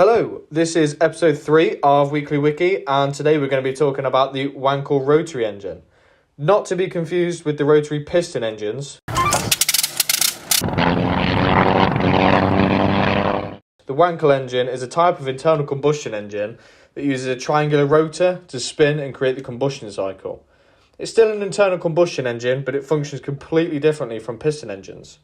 Hello, this is episode 3 of Weekly Wiki, and today we're going to be talking about the Wankel Rotary engine. Not to be confused with the rotary piston engines. The Wankel engine is a type of internal combustion engine that uses a triangular rotor to spin and create the combustion cycle. It's still an internal combustion engine, but it functions completely differently from piston engines.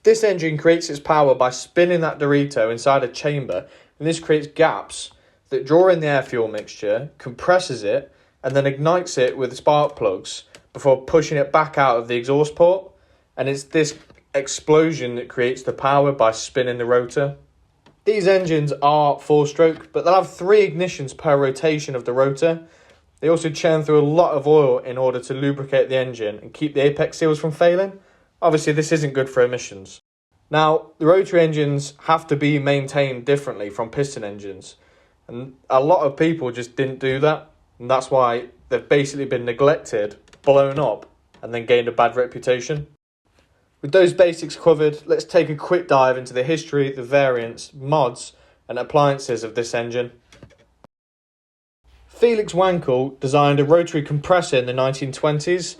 This engine creates its power by spinning that Dorito inside a chamber, and this creates gaps that draw in the air-fuel mixture, compresses it, and then ignites it with spark plugs before pushing it back out of the exhaust port. And it's this explosion that creates the power by spinning the rotor. These engines are 4-stroke, but they'll have 3 ignitions per rotation of the rotor. They also churn through a lot of oil in order to lubricate the engine and keep the apex seals from failing. Obviously, this isn't good for emissions. Now, the rotary engines have to be maintained differently from piston engines. And a lot of people just didn't do that. And that's why they've basically been neglected, blown up, and then gained a bad reputation. With those basics covered, let's take a quick dive into the history, the variants, mods, and appliances of this engine. Felix Wankel designed a rotary compressor in the 1920s.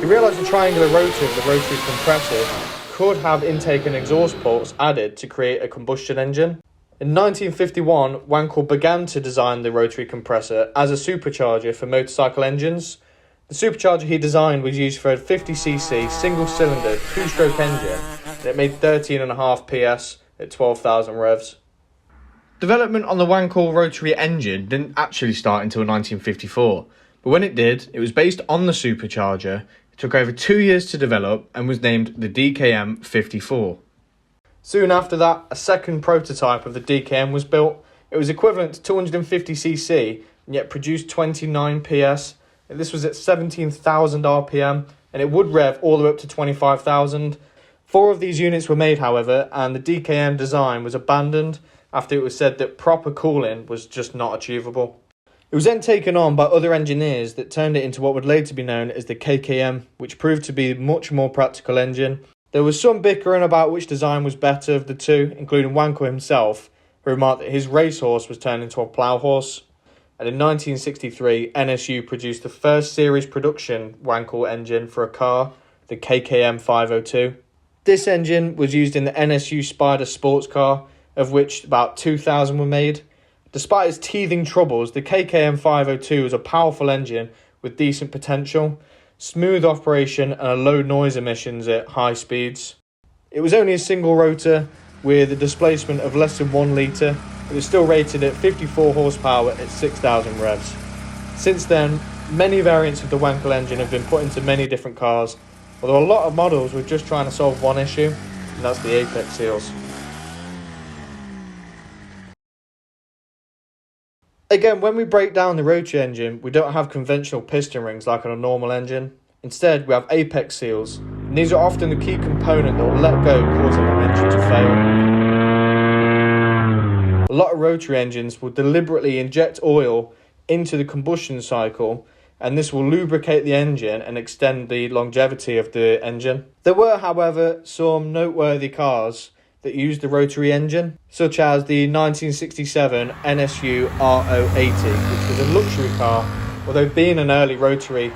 He realised the triangular rotor of the rotary compressor could have intake and exhaust ports added to create a combustion engine. In 1951, Wankel began to design the rotary compressor as a supercharger for motorcycle engines. The supercharger he designed was used for a 50cc single-cylinder 2-stroke engine, and it made 13.5 PS at 12,000 revs. Development on the Wankel rotary engine didn't actually start until 1954, but when it did, it was based on the supercharger. It took over 2 years to develop and was named the DKM 54. Soon after that, a second prototype of the DKM was built. It was equivalent to 250cc and yet produced 29 PS. This was at 17,000 RPM and it would rev all the way up to 25,000. 4 of these units were made, however, and the DKM design was abandoned after it was said that proper cooling was just not achievable. It was then taken on by other engineers that turned it into what would later be known as the KKM, which proved to be a much more practical engine. There was some bickering about which design was better of the two, including Wankel himself, who remarked that his racehorse was turned into a plough horse. And in 1963, NSU produced the first series production Wankel engine for a car, the KKM 502. This engine was used in the NSU Spider sports car, of which about 2,000 were made. Despite its teething troubles, the KKM 502 is a powerful engine with decent potential, smooth operation and low noise emissions at high speeds. It was only a single rotor with a displacement of less than 1 litre. It was still rated at 54 horsepower at 6,000 revs. Since then, many variants of the Wankel engine have been put into many different cars, although a lot of models were just trying to solve one issue, and that's the apex seals. Again, when we break down the rotary engine, we don't have conventional piston rings like on a normal engine. Instead, we have apex seals, and these are often the key component that will let go, causing an engine to fail. A lot of rotary engines will deliberately inject oil into the combustion cycle, and this will lubricate the engine and extend the longevity of the engine. There were, however, some noteworthy cars that used the rotary engine, such as the 1967 NSU R080, which was a luxury car. Although being an early rotary,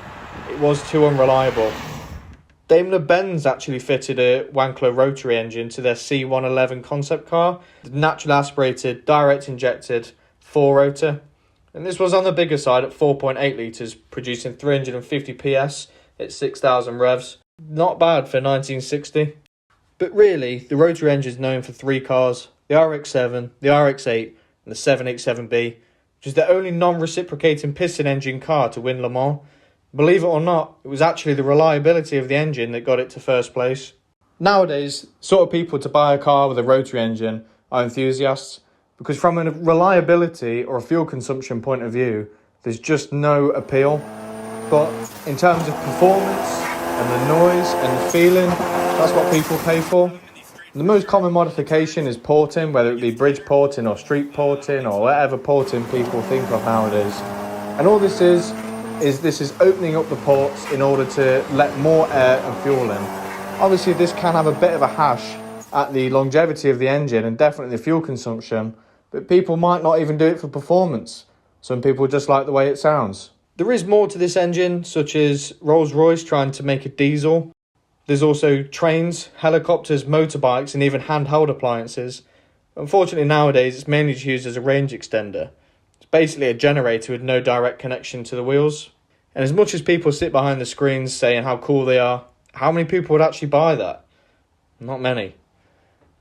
it was too unreliable. Daimler-Benz actually fitted a Wankel rotary engine to their C111 concept car, the naturally aspirated, direct injected 4-rotor. And this was on the bigger side at 4.8 litres, producing 350 PS at 6,000 revs. Not bad for 1960. But really, the rotary engine is known for 3 cars, the RX-7, the RX-8 and the 787B, which is the only non-reciprocating piston engine car to win Le Mans. Believe it or not, it was actually the reliability of the engine that got it to first place. Nowadays, sort of people to buy a car with a rotary engine are enthusiasts, because from a reliability or a fuel consumption point of view, there's just no appeal. But in terms of performance and the noise and the feeling, that's what people pay for. The most common modification is porting, whether it be bridge porting or street porting or whatever porting people think of nowadays. And all this is opening up the ports in order to let more air and fuel in. Obviously this can have a bit of a hash at the longevity of the engine and definitely the fuel consumption, but people might not even do it for performance. Some people just like the way it sounds. There is more to this engine, such as Rolls-Royce trying to make a diesel. There's also trains, helicopters, motorbikes and even handheld appliances. Unfortunately nowadays it's mainly used as a range extender. It's basically a generator with no direct connection to the wheels. And as much as people sit behind the screens saying how cool they are, how many people would actually buy that? Not many.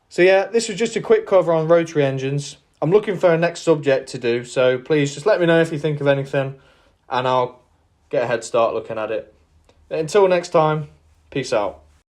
So yeah, this was just a quick cover on rotary engines. I'm looking for a next subject to do, so please just let me know if you think of anything and I'll get a head start looking at it. Until next time, peace out.